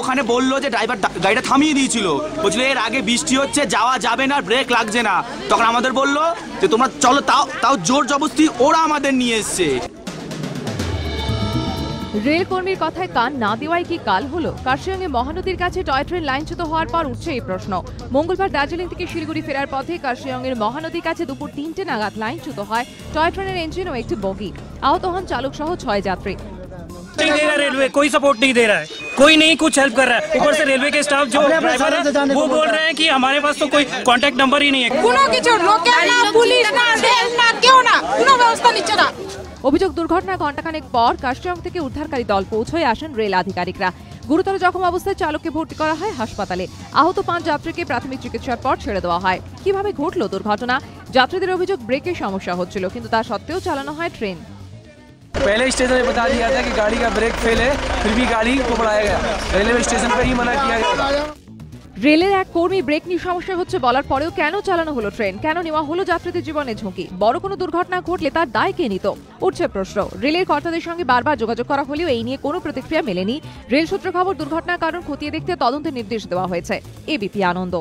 ওখানে বললো যে ড্রাইভার গাড়িটা থামিয়ে দিয়েছিল, বলছিল এর আগে বৃষ্টি হচ্ছে, যাওয়া যাবে না, ব্রেক লাগছে না। তখন আমাদের বললো যে তোমরা চলো, তাও জোর জবরদস্তি ওরা আমাদের নিয়ে এসছে। রেল কর্মীর কথায় কান না দেওয়াই কি কাল হলো? কার্শিয়াংয়ে মহানদীর কাছে টয় ট্রেন লাইনচ্যুত হওয়ার পর উঠছে এই প্রশ্ন। মঙ্গলবার দার্জিলিং থেকে শিলিগুড়ি ফেরার পথে কার্শিয়াংয়ের মহানদীর কাছে দুপুর 3টে নাগাদ লাইনচ্যুত হয় টয় ট্রেনের ইঞ্জিন ও একটি বগি। আহত হন চালক সহ 6 যাত্রী। नहीं दे रहा रेलवे, कोई सपोर्ट नहीं दे रहा है, कोई नहीं कुछ हेल्प कर रहा है। ऊपर से रेलवे के स्टाफ जो ड्राइवर है वो बोल रहे हैं कि हमारे पास तो कोई कांटेक्ट नंबर ही नहीं है। অভিযোগ দুর্ঘটনার ঘণ্টাখানেক পর কার্শিয়াং থেকে উদ্ধারকারী দল পৌঁছয়ে আসেন রেল আধিকারিকরা। গুরুতর জখম অবস্থায় চালককে ভর্তি করা হয় হাসপাতালে। আহত 5 যাত্রীকে প্রাথমিক চিকিৎসার পর ছেড়ে দেওয়া হয়। কিভাবে ঘটল দুর্ঘটনা? যাত্রীদের অভিযোগ ব্রেকের সমস্যা হচ্ছিল, কিন্তু তা সত্ত্বেও চালানো হয় ট্রেন। पहले स्टेशन में बता दिया था कि गाड़ी का ब्रेक फेल है, फिर भी गाड़ी को बढ़ाया गया, रेलवे स्टेशन पर ही मना किया गया। রেলের এক কর্মী ব্রেক নিয়ে সমস্যা হচ্ছে বলার পরেও কেন চালানো হলো ট্রেন? কেন নেওয়া হলো যাত্রীদের জীবনের ঝুঁকি? বড় কোনো দুর্ঘটনা ঘটলে তার দায় কে নিত? উঠছে প্রশ্ন। রেলের কর্তাদের সঙ্গে বারবার যোগাযোগ করা হলেও এই নিয়ে কোনো প্রতিক্রিয়া মেলেনি। রেল সূত্রে খবর, দুর্ঘটনার কারণ খতিয়ে দেখতে তদন্তের নির্দেশ দেওয়া হয়েছে। এবিপি আনন্দ।